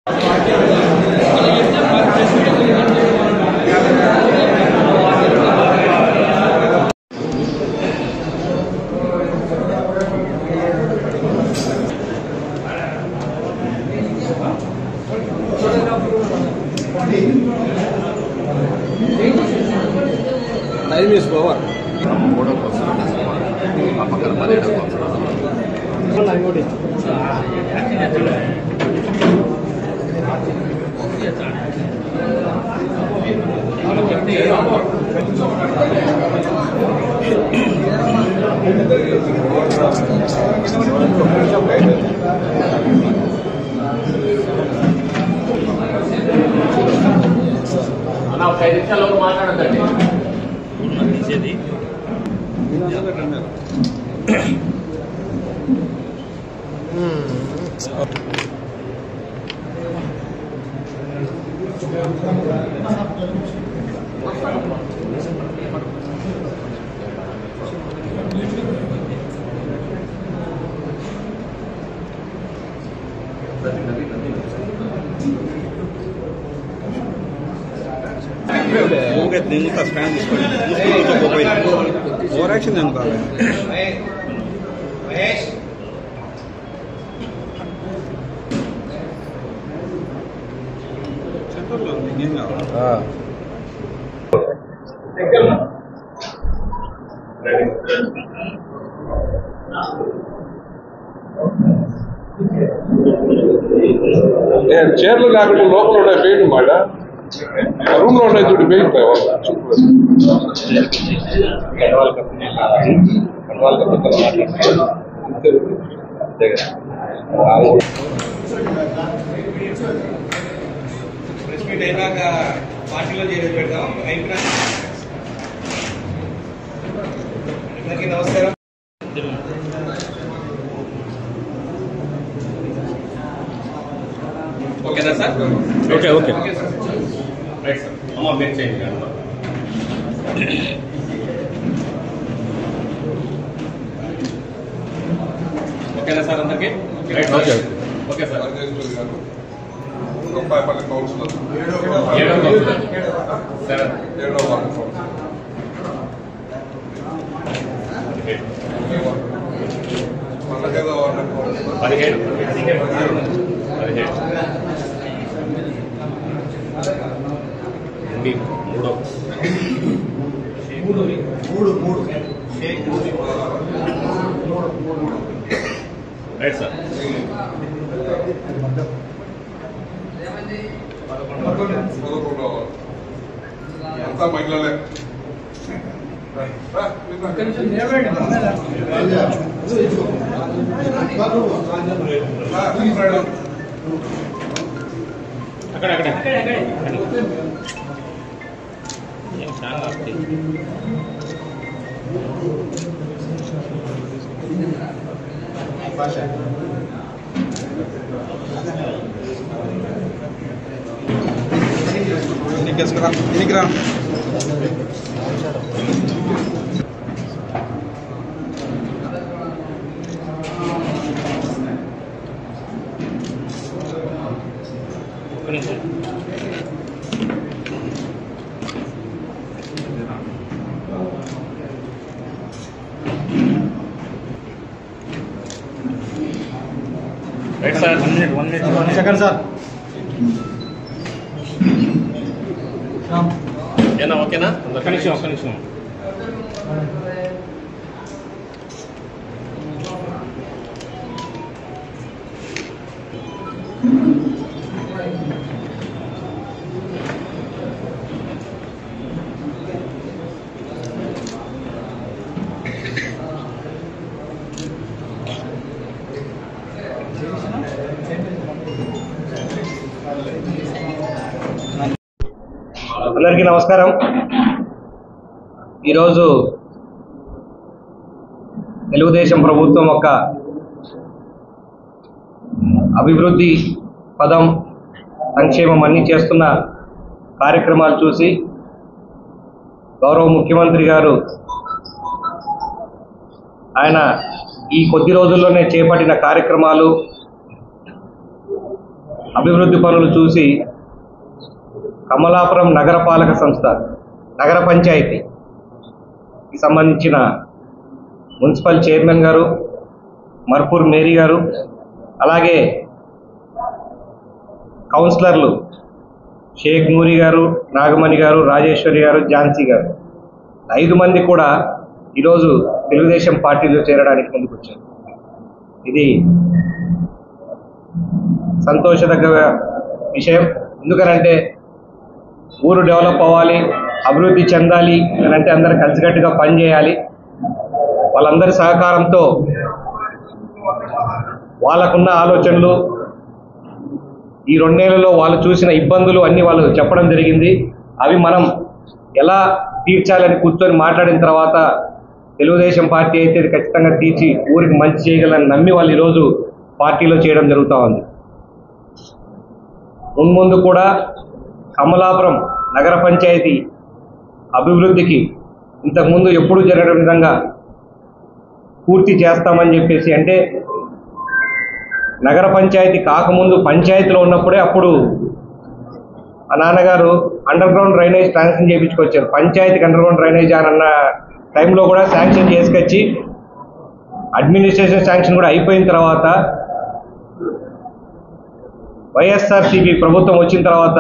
Time is over. Action yang kalah. Center lo ini nggak? చైర్లు లేకుండా లోపల ఉండే పెయింట్ మాట రూమ్ లో ఉండే చూడు పెయింట్ ప్రెస్ మీట్ అయినాక పార్టీలో చేసి పెడతాం అయిపోయినా అందరికీ నమస్కారం. ఓకేనా sir? Okay okay right sir. అమ్మ మీరు చేయండి. ఓకేనా సార్ అందరికీ? Right okay okay sir. Rupayapalli councillor 7వ కౌన్సిలర్ 7వ వార్డు మనకేదో వార్డు 17 రైట్ సార్. అంతా మహిళలే. అక్కడ ini gerak. Right sir. 1 Second sir. ఏనా ఓకేనా? ఒక్క నిమిషం. అందరికీ నమస్కారం. ఈరోజు తెలుగుదేశం ప్రభుత్వం యొక్క అభివృద్ధి పదం సంక్షేమం అన్ని చేస్తున్న కార్యక్రమాలు చూసి గౌరవ ముఖ్యమంత్రి గారు ఆయన ఈ కొద్ది రోజుల్లోనే చేపట్టిన కార్యక్రమాలు అభివృద్ధి పనులు చూసి కమలాపురం నగరపాలక సంస్థ నగర పంచాయతీకి సంబంధించిన మున్సిపల్ చైర్మన్ గారు మర్పూర్ మేరీ గారు, అలాగే కౌన్సిలర్లు షేక్ నూరి గారు, నాగమణి గారు, రాజేశ్వరి గారు, ఝాన్సీ గారు 5 మంది కూడా ఈరోజు తెలుగుదేశం పార్టీలో చేరడానికి ముందుకొచ్చారు. ఇది సంతోషదగ్గ విషయం. ఎందుకనంటే ఊరు డెవలప్ అవ్వాలి, అభివృద్ధి చెందాలి అని అంటే అందరూ కలిసికట్టుగా పనిచేయాలి. వాళ్ళందరి సహకారంతో వాళ్ళకున్న ఆలోచనలు, ఈ 2 నెలల్లో వాళ్ళు చూసిన ఇబ్బందులు అన్నీ వాళ్ళు చెప్పడం జరిగింది. అవి మనం ఎలా తీర్చాలని కూర్చొని మాట్లాడిన తర్వాత తెలుగుదేశం పార్టీ అయితే ఖచ్చితంగా తీర్చి ఊరికి మంచి చేయగలని నమ్మి వాళ్ళు ఈరోజు పార్టీలో చేయడం జరుగుతూ ఉంది. ముందు కూడా కమలాపురం నగర పంచాయతీ అభివృద్ధికి ఇంతకుముందు ఎప్పుడూ జరగని విధంగా పూర్తి చేస్తామని చెప్పేసి, అంటే నగర పంచాయతీ కాకముందు పంచాయతీలో ఉన్నప్పుడే అప్పుడు ఆ నాన్నగారు అండర్ గ్రౌండ్ డ్రైనేజ్ శాంక్షన్ చేయించుకొచ్చారు. పంచాయతీకి అండర్ గ్రౌండ్ డ్రైనేజ్ అన్న టైంలో కూడా శాంక్షన్ చేసుకొచ్చి అడ్మినిస్ట్రేషన్ శాంక్షన్ కూడా అయిపోయిన తర్వాత వైఎస్ఆర్సీపీ ప్రభుత్వం వచ్చిన తర్వాత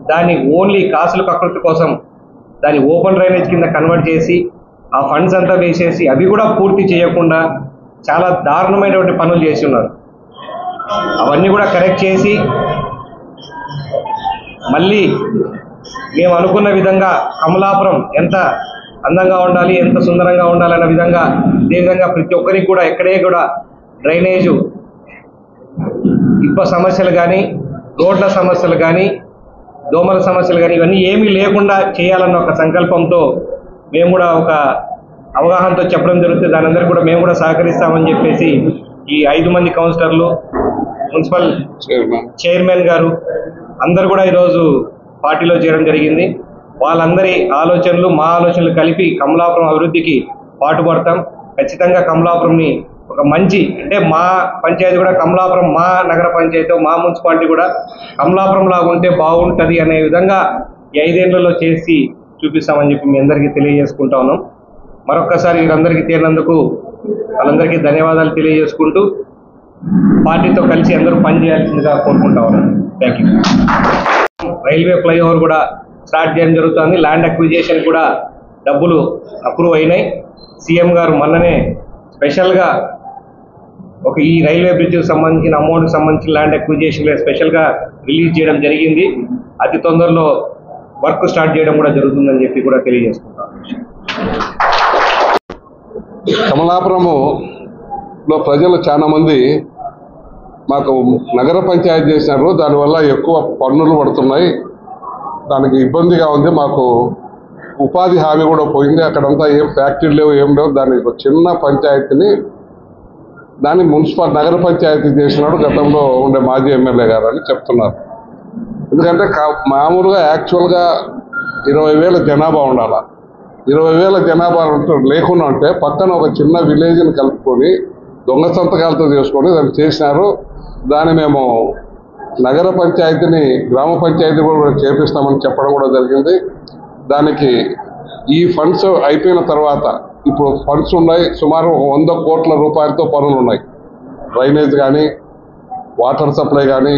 దాన్ని ఓన్లీ కాసుల కకృతి కోసం దాన్ని ఓపెన్ డ్రైనేజ్ కింద కన్వర్ట్ చేసి ఆ ఫండ్స్ అంతా వేసేసి అవి కూడా పూర్తి చేయకుండా చాలా దారుణమైనటువంటి పనులు చేసి ఉన్నారు. అవన్నీ కూడా కరెక్ట్ చేసి మళ్ళీ మేము అనుకున్న విధంగా కమలాపురం ఎంత అందంగా ఉండాలి, ఎంత సుందరంగా ఉండాలన్న విధంగా, అదేవిధంగా ప్రతి ఒక్కరికి కూడా ఎక్కడే కూడా డ్రైనేజు ఇప్ప సమస్యలు కానీ, రోడ్ల సమస్యలు కానీ, దోమల సమస్యలు కానీ ఇవన్నీ ఏమీ లేకుండా చేయాలన్న ఒక సంకల్పంతో మేము కూడా ఒక అవగాహనతో చెప్పడం జరుగుతుంది. దాని అందరికీ కూడా మేము కూడా సహకరిస్తామని చెప్పేసి ఈ 5 మంది కౌన్సిలర్లు, మున్సిపల్ చైర్మన్ గారు అందరు కూడా ఈరోజు పార్టీలో చేరడం జరిగింది. వాళ్ళందరి ఆలోచనలు మా ఆలోచనలు కలిపి కమలాపురం అభివృద్ధికి పాటుపడతాం. ఖచ్చితంగా కమలాపురంని ఒక మంచి, అంటే మా పంచాయతీ కూడా కమలాపురం, మా నగర పంచాయతీ, మా మున్సిపాలిటీ కూడా కమలాపురం లాగా ఉంటే బాగుంటుంది అనే విధంగా ఈ 5 ఏళ్లలో చేసి చూపిస్తామని చెప్పి మీ అందరికీ తెలియజేసుకుంటా ఉన్నాం. మరొక్కసారి వీరందరికీ చేరినందుకు వాళ్ళందరికీ ధన్యవాదాలు తెలియజేసుకుంటూ పార్టీతో కలిసి అందరూ పనిచేయాల్సిందిగా కోరుకుంటా ఉన్నాను. Thank you. రైల్వే ఫ్లైఓవర్ కూడా స్టార్ట్ చేయడం జరుగుతుంది. ల్యాండ్ అక్విజిషన్ కూడా డబ్బులు అప్రూవ్ అయినాయి. సీఎం గారు మొన్ననే స్పెషల్గా ఈ రైల్వే బ్రిడ్జ్కి సంబంధించిన అమౌంట్కి సంబంధించిన ల్యాండ్ అక్విజిషన్ స్పెషల్గా రిలీజ్ చేయడం జరిగింది. అతి తొందరలో వర్క్ స్టార్ట్ చేయడం కూడా జరుగుతుందని చెప్పి కూడా తెలియజేసుకుంటాను. కమలాపురంలో ప్రజలు చాలా మంది మాకు నగర పంచాయతీ చేసినారు, దానివల్ల ఎక్కువ పన్నులు పడుతున్నాయి, దానికి ఇబ్బందిగా ఉంది, మాకు ఉపాధి హామీ కూడా పోయింది, అక్కడంతా ఏం ఫ్యాక్టరీలు లేవు, ఏం లేవు, దానికి ఒక చిన్న పంచాయతీని దాన్ని మున్సిపల్ నగర పంచాయతీ చేసినాడు గతంలో ఉండే మాజీ ఎమ్మెల్యే గారు అని చెప్తున్నారు. ఎందుకంటే మామూలుగా యాక్చువల్గా 20,000 జనాభా ఉండాలి. 20,000 జనాభా లేకుండా ఉంటే పక్కన ఒక చిన్న విలేజ్ని కలుపుకొని దొంగ సంతకాలతో చేసుకొని దాన్ని చేసినారు. దాన్ని మేము నగర పంచాయతీని గ్రామ పంచాయతీ కూడా చేపిస్తామని చెప్పడం కూడా జరిగింది. దానికి ఈ ఫండ్స్ అయిపోయిన తర్వాత ఇప్పుడు ఫండ్స్ ఉన్నాయి, సుమారు 100 కోట్ల రూపాయలతో పనులు ఉన్నాయి. డ్రైనేజ్ కానీ, వాటర్ సప్లై కానీ,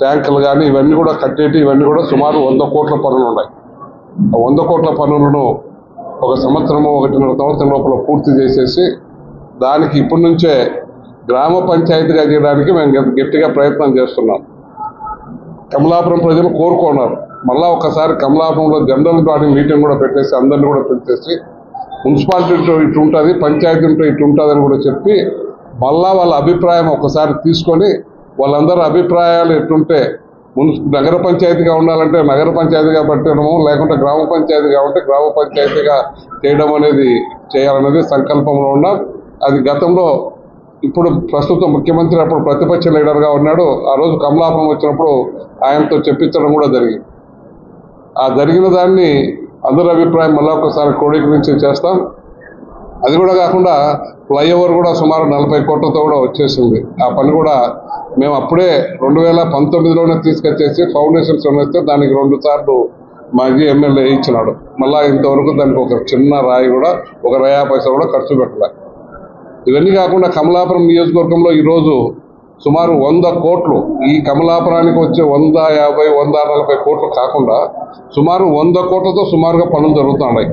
ట్యాంకులు కానీ ఇవన్నీ కూడా కట్టేటి, ఇవన్నీ కూడా సుమారు 100 కోట్ల పనులు ఉన్నాయి. 100 కోట్ల పనులను 1 సంవత్సరము 1.5 సంవత్సరం లోపల పూర్తి చేసేసి దానికి ఇప్పటి నుంచే గ్రామ పంచాయతీగా చేయడానికి మేము గట్టిగా ప్రయత్నం చేస్తున్నాం. కమలాపురం ప్రజలు కోరుకున్నారు. మళ్ళా ఒకసారి కమలాపురంలో జనరల్ బాడీ మీటింగ్ కూడా పెట్టేసి అందరినీ కూడా పెట్టేసి మున్సిపాలిటీ ఇటు ఉంటుంది, పంచాయతీ ఉంటే ఇటు ఉంటుందని కూడా చెప్పి మళ్ళా వాళ్ళ అభిప్రాయం ఒకసారి తీసుకొని వాళ్ళందరూ అభిప్రాయాలు ఎట్టుంటే నగర పంచాయతీగా ఉండాలంటే నగర పంచాయతీగా పెట్టడము, లేకుంటే గ్రామ పంచాయతీగా ఉంటే గ్రామ పంచాయతీగా చేయడం అనేది చేయాలనేది సంకల్పంలో ఉన్నాం. అది గతంలో ఇప్పుడు ప్రస్తుతం ముఖ్యమంత్రి అప్పుడు ప్రతిపక్ష లీడర్గా ఉన్నాడు. ఆ రోజు కమలాపురం వచ్చినప్పుడు ఆయనతో చెప్పించడం కూడా జరిగింది. ఆ జరిగిన దాన్ని అందరి అభిప్రాయం మళ్ళీ ఒకసారి క్రోడీకరించి చేస్తాం. అది కూడా కాకుండా ఫ్లైఓవర్ కూడా సుమారు 40 కోట్లతో కూడా వచ్చేసింది. ఆ పని కూడా మేము అప్పుడే 2019లోనే తీసుకొచ్చేసి ఫౌండేషన్స్ వస్తే దానికి 2 సార్లు మాజీ ఎమ్మెల్యే ఇచ్చినాడు. మళ్ళా ఇంతవరకు దానికి ఒక చిన్న రాయి కూడా, ఒక రయా పైసా కూడా ఖర్చు పెట్టలే. ఇవన్నీ కాకుండా కమలాపురం నియోజకవర్గంలో ఈరోజు సుమారు 100 కోట్లు, ఈ కమలాపురానికి వచ్చే 150, 140 కోట్లు కాకుండా సుమారు 100 కోట్లతో సుమారుగా పనులు జరుగుతున్నాయి.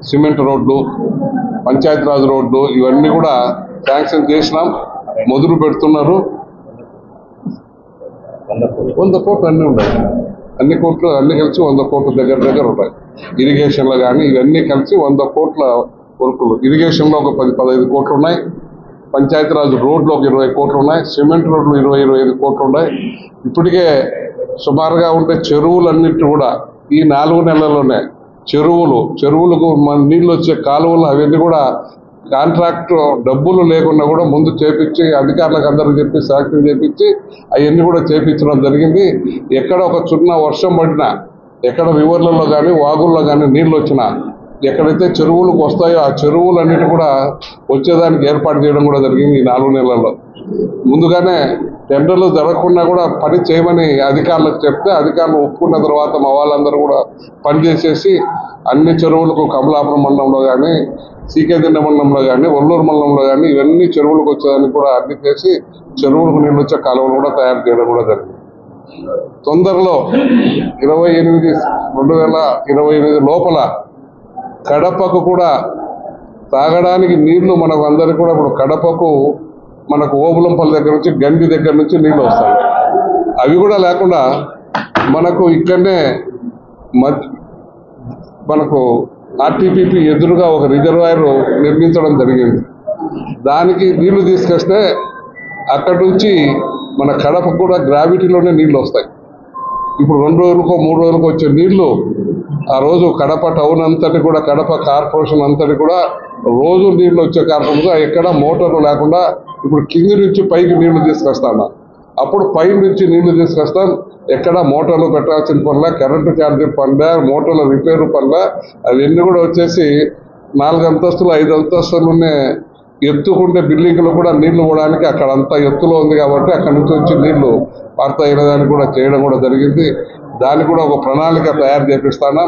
సిమెంట్ రోడ్లు, పంచాయతీరాజ్ రోడ్లు ఇవన్నీ కూడా శాంక్షన్ చేసినాం, మొదలు పెడుతున్నారు. 100 కోట్లు అన్నీ ఉన్నాయి. అన్ని కోట్లు అన్ని కలిసి 100 కోట్ల దగ్గర ఉంటాయి. ఇరిగేషన్లో కానీ ఇవన్నీ కలిసి 100 కోట్ల వర్కులు. ఇరిగేషన్లో ఒక 10-15 కోట్లు ఉన్నాయి. పంచాయతీరాజ్ రోడ్లు ఒక 20 కోట్లు ఉన్నాయి. సిమెంట్ రోడ్లు 20-25 కోట్లు ఉన్నాయి. ఇప్పటికే సుమారుగా ఉంటే చెరువులన్నిటి కూడా ఈ 4 నెలల్లోనే చెరువులకు మన నీళ్ళు వచ్చే కాలువలు అవన్నీ కూడా కాంట్రాక్ట్ డబ్బులు లేకుండా కూడా ముందు చేపించి అధికారులకు అందరికి చెప్పి శాంక్షన్ చేపించి అవన్నీ కూడా చేపించడం జరిగింది. ఎక్కడ ఒక చిన్న వర్షం పడినా, ఎక్కడ రివర్లలో కానీ వాగుల్లో కానీ నీళ్ళు వచ్చినా, ఎక్కడైతే చెరువులకు వస్తాయో ఆ చెరువులన్నిటి కూడా వచ్చేదానికి ఏర్పాటు చేయడం కూడా జరిగింది ఈ 4 నెలల్లో. ముందుగానే టెండర్లు జరగకుండా కూడా పని చేయమని అధికారులకు చెప్తే అధికారులు ఒప్పుకున్న తర్వాత మా వాళ్ళందరూ కూడా పని చేసేసి అన్ని చెరువులకు కమలాపురం మండలంలో కానీ, సీకేదిండ మండలంలో కానీ, ఒల్లూరు మండలంలో కానీ ఇవన్నీ చెరువులకు వచ్చేదానికి కూడా అన్ని చేసి చెరువులకు నీళ్ళు వచ్చే కాలువలు కూడా తయారు చేయడం కూడా జరిగింది. తొందరలో 2028 లోపల కడపకు కూడా తాగడానికి నీళ్లు మనకు అందరికీ కూడా ఇప్పుడు కడపకు మనకు ఓబులంపల్లి దగ్గర నుంచి గండి దగ్గర నుంచి నీళ్లు వస్తాయి. అవి కూడా లేకుండా మనకు ఇక్కడనే మనకు ఆర్టీపీపీ ఎదురుగా ఒక రిజర్వాయర్ నిర్మించడం జరిగింది. దానికి నీళ్లు తీసుకొస్తే అక్కడి నుంచి మన కడపకు కూడా గ్రావిటీలోనే నీళ్లు వస్తాయి. ఇప్పుడు 2 రోజులకో 3 రోజులకో వచ్చే నీళ్లు ఆ రోజు కడప టౌన్ అంతటి కూడా, కడప కార్పొరేషన్ అంతటి కూడా రోజు నీళ్లు వచ్చే కార్పొరేషన్ ఎక్కడ మోటార్లు లేకుండా ఇప్పుడు కింది నుంచి పైకి నీళ్లు తీసుకొస్తాను. అప్పుడు పై నుంచి నీళ్లు తీసుకొస్తాం. ఎక్కడ మోటార్లు పెట్టాల్సిన పనుల, కరెంటు ఛార్జీ పనుల, మోటార్ల రిపేరు పనుల అవన్నీ కూడా వచ్చేసి 4 అంతస్తులు 5 అంతస్తులునే ఎత్తుకుంటే బిల్డింగ్లు కూడా నీళ్లు పోవడానికి అక్కడ అంతా ఎత్తులో ఉంది కాబట్టి అక్కడి నుంచి వచ్చి నీళ్లు వార్తయిన దాన్ని కూడా చేయడం కూడా జరిగింది. దానికి కూడా ఒక ప్రణాళిక తయారు చేపిస్తాను.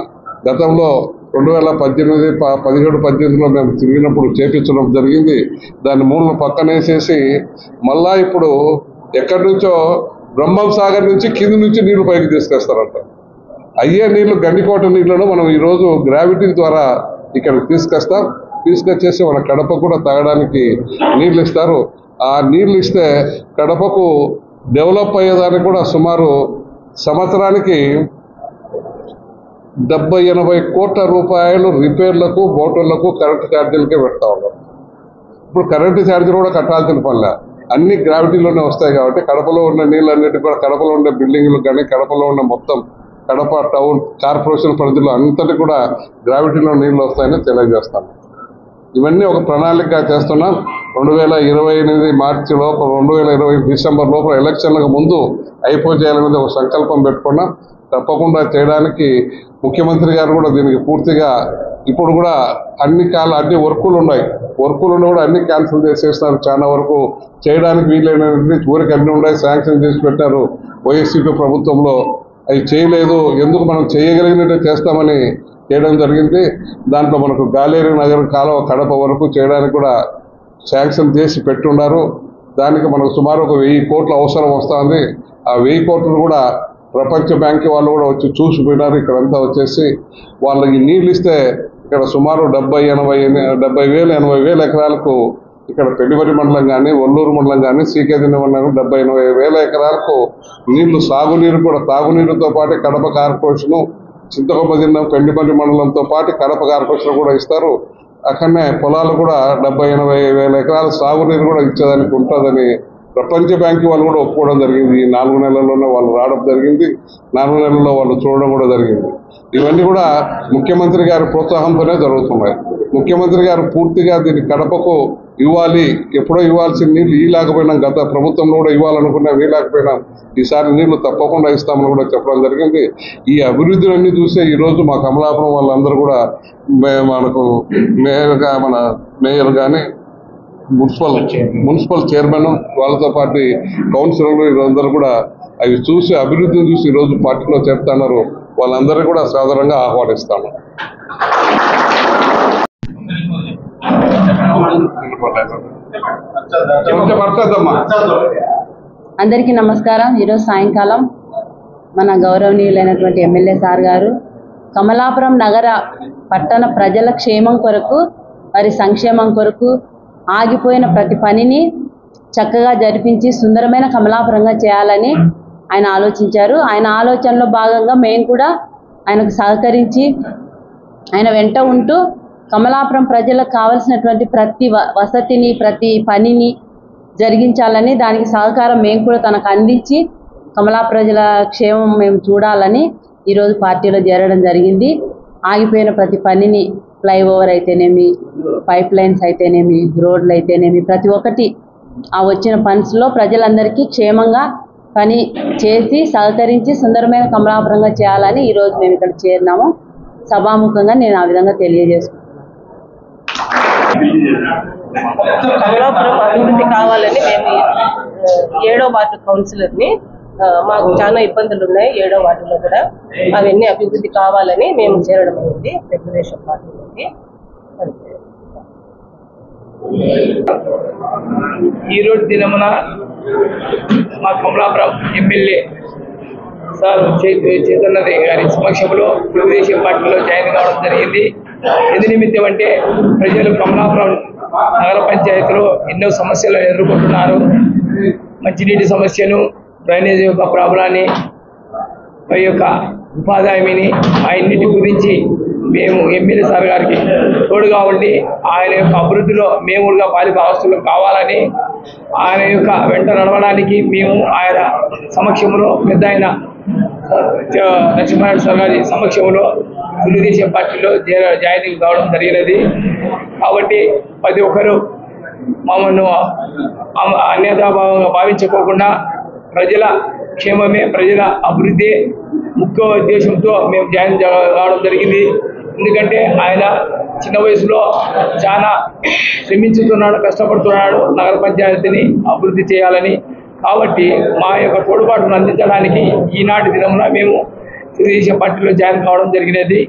గతంలో 2017-18లో మేము తిరిగినప్పుడు చేపించడం జరిగింది. దాన్ని మూలను పక్కనేసేసి మళ్ళా ఇప్పుడు ఎక్కడి నుంచో బ్రహ్మం సాగర్ నుంచి కింది నుంచి నీళ్లు పైకి తీసుకొస్తారంట. అయ్యే నీళ్లు గండికోట నీళ్లను మనం ఈరోజు గ్రావిటీ ద్వారా ఇక్కడికి తీసుకొచ్చేసి మన కడప కూడా తాగడానికి నీళ్లు ఇస్తారు. ఆ నీళ్లు ఇస్తే కడపకు డెవలప్ అయ్యేదానికి కూడా సుమారు సంవత్సరానికి 70-80 కోట్ల రూపాయలు రిపేర్లకు, మోటార్లకు, కరెంటు ఛార్జీలకే పెడతా ఉన్నాం. ఇప్పుడు కరెంటు ఛార్జీలు కూడా కట్టాల్సిన పనిలే, అన్ని గ్రావిటీలోనే వస్తాయి కాబట్టి కడపలో ఉన్న నీళ్ళన్నిటి కూడా, కడపలో ఉండే బిల్డింగ్లు కానీ, కడపలో ఉన్న మొత్తం కడప టౌన్ కార్పొరేషన్ పరిధిలో అంతటి కూడా గ్రావిటీలో నీళ్లు వస్తాయని తెలియజేస్తాను. ఇవన్నీ ఒక ప్రణాళిక చేస్తున్నాం. 2028 మార్చి లోపల, 2020 డిసెంబర్ లోపల ఎలక్షన్లకు ముందు అయిపోచేయాలనేది ఒక సంకల్పం పెట్టుకున్నాం. తప్పకుండా చేయడానికి ముఖ్యమంత్రి గారు కూడా దీనికి పూర్తిగా ఇప్పుడు కూడా అన్ని వర్కులు ఉన్నాయి కూడా అన్ని క్యాన్సిల్ చేసేస్తున్నారు. చాలా వరకు చేయడానికి వీలైనటువంటి ఊరికి అన్ని ఉన్నాయి, శాంక్షన్ చేసి పెట్టారు. వైఎస్సీపీ ప్రభుత్వంలో అవి చేయలేదు. ఎందుకు మనం చేయగలిగినట్టు చేస్తామని చేయడం జరిగింది. దాంట్లో మనకు గాలేరు నగర్ కాలువ కడప వరకు చేయడానికి కూడా శాంక్షన్ చేసి పెట్టున్నారు. దానికి మనకు సుమారు ఒక 1000 కోట్ల అవసరం వస్తుంది. ఆ 1000 కోట్లు కూడా ప్రపంచ బ్యాంక్ వాళ్ళు కూడా వచ్చి చూసిపోయినారు. ఇక్కడంతా వచ్చేసి వాళ్ళకి నీళ్ళు ఇస్తే ఇక్కడ సుమారు 70,000-80,000 ఎకరాలకు ఇక్కడ పెళ్లిపరి మండలం కానీ, ఒల్లూరు మండలం కానీ, సీకేదిండ మండలం 70,000-80,000 ఎకరాలకు నీళ్లు, సాగునీరు కూడా, తాగునీరుతో పాటు కడప కార్పొరేషను, చింతకొండ పెళ్లిపరి మండలంతో పాటు కడప కార్పొరేషన్ కూడా ఇస్తారు. అక్కడనే పొలాలు కూడా 70,000-80,000 ఎకరాల సాగునీరు కూడా ఇచ్చేదానికి ఉంటుందని ప్రపంచ బ్యాంక్ వాళ్ళు కూడా ఒప్పుకోవడం జరిగింది. ఈ 4 నెలల్లోనే వాళ్ళు రావడం జరిగింది. 4 నెలల్లో వాళ్ళు చూడడం కూడా జరిగింది. ఇవన్నీ కూడా ముఖ్యమంత్రి గారి ప్రోత్సాహంతోనే జరుగుతున్నాయి. ముఖ్యమంత్రి గారు పూర్తిగా దీన్ని కడపకు ఇవ్వాలి, ఎప్పుడో ఇవ్వాల్సిన నీళ్ళు ఇవ్వలేకపోయినాం. గత ప్రభుత్వంలో కూడా ఇవ్వాలనుకున్నా వీలేకపోయినాం. ఈసారి నీళ్లు తప్పకుండా ఇస్తామని కూడా చెప్పడం జరిగింది. ఈ అభివృద్ధులన్నీ చూసే ఈరోజు మా కమలాపురం వాళ్ళందరూ కూడా మనకు మేయర్ కానీ మున్సిపల్ చైర్మన్ వాళ్ళతో పాటు కౌన్సిలర్లు వీళ్ళందరూ కూడా అవి చూసి అభివృద్ధిని చూసి ఈరోజు పార్టీలో చేరుతున్నారు. వాళ్ళందరూ కూడా సాధారణంగా ఆహ్వానిస్తాను. అందరికీ నమస్కారం. ఈరోజు సాయంకాలం మన గౌరవనీయులైనటువంటి ఎమ్మెల్యే సార్ గారు కమలాపురం నగర పట్టణ ప్రజల క్షేమం కొరకు, వారి సంక్షేమం కొరకు ఆగిపోయిన ప్రతి పనిని చక్కగా జరిపించి సుందరమైన కమలాపురంగా చేయాలని ఆయన ఆలోచించారు. ఆయన ఆలోచనలో భాగంగా మేము కూడా ఆయనకు సహకరించి ఆయన వెంట ఉంటూ కమలాపురం ప్రజలకు కావలసినటువంటి ప్రతి వసతిని, ప్రతి పనిని జరిగించాలని, దానికి సహకారం మేము కూడా తనకు అందించి కమలా ప్రజల క్షేమం మేము చూడాలని ఈరోజు పార్టీలో చేరడం జరిగింది. ఆగిపోయిన ప్రతి పనిని, ఫ్లైఓవర్ అయితేనేమి, పైప్ లైన్స్ అయితేనేమి, రోడ్లు అయితేనేమి, ప్రతి ఒక్కటి ఆ వచ్చిన ఫండ్స్లో ప్రజలందరికీ క్షేమంగా పని చేసి సహకరించి సుందరమైన కమలాపురంగా చేయాలని ఈరోజు మేము ఇక్కడ చేరినాము. సభాముఖంగా నేను ఆ విధంగా తెలియజేసుకుంటున్నాను. కమలాపురం అభివృద్ధి కావాలని మేము 7వ వార్డు కౌన్సిలర్ని, మాకు చాలా ఇబ్బందులు ఉన్నాయి 7వ వార్డులో కూడా. అవన్నీ అభివృద్ధి కావాలని మేము చేరడం అయింది తెలుగుదేశం పార్టీలోకి. ఈరోజు దినమున మా కమలాపురం ఎమ్మెల్యే సార్ చైతన్య గారి సమక్షంలో తెలుగుదేశం పార్టీలో జాయిన్ కావడం జరిగింది. ఎందు నిమిత్తం అంటే ప్రజలు కమలాపురం నగర పంచాయతీలో ఎన్నో సమస్యలు ఎదుర్కొంటున్నారు. మంచినీటి సమస్యను, డ్రైనేజ్ యొక్క ప్రాబ్లాన్ని, మరి యొక్క ఉపాధి హామీని, ఆయన్నిటి గురించి మేము ఎమ్మెల్యే సార్ గారికి తోడుగా ఉండి ఆయన యొక్క అభివృద్ధిలో మేము కూడా పాలిభాగస్తులు కావాలని, ఆయన యొక్క వెంట నడవడానికి మేము ఆయన సమక్షంలో పెద్ద ఆయన లక్ష్మీనారాయణ సార్ గారి సమక్షంలో తెలుగుదేశం పార్టీలో జాయిన్ కావడం జరిగినది. కాబట్టి ప్రతి ఒక్కరూ మమ్మల్ని అన్యతాభావంగా భావించుకోకుండా ప్రజల క్షేమమే, ప్రజల అభివృద్ధి ముఖ్య ఉద్దేశంతో మేము జాయిన్ కావడం జరిగింది. ఎందుకంటే ఆయన చిన్న వయసులో చాలా శ్రమించుతున్నాడు, కష్టపడుతున్నాడు నగర పంచాయతీని అభివృద్ధి చేయాలని. కాబట్టి మా యొక్క తోడ్పాటును అందించడానికి ఈనాటి దినంలో మేము తెలుగుదేశం పార్టీలో జాయిన్ కావడం జరిగినది.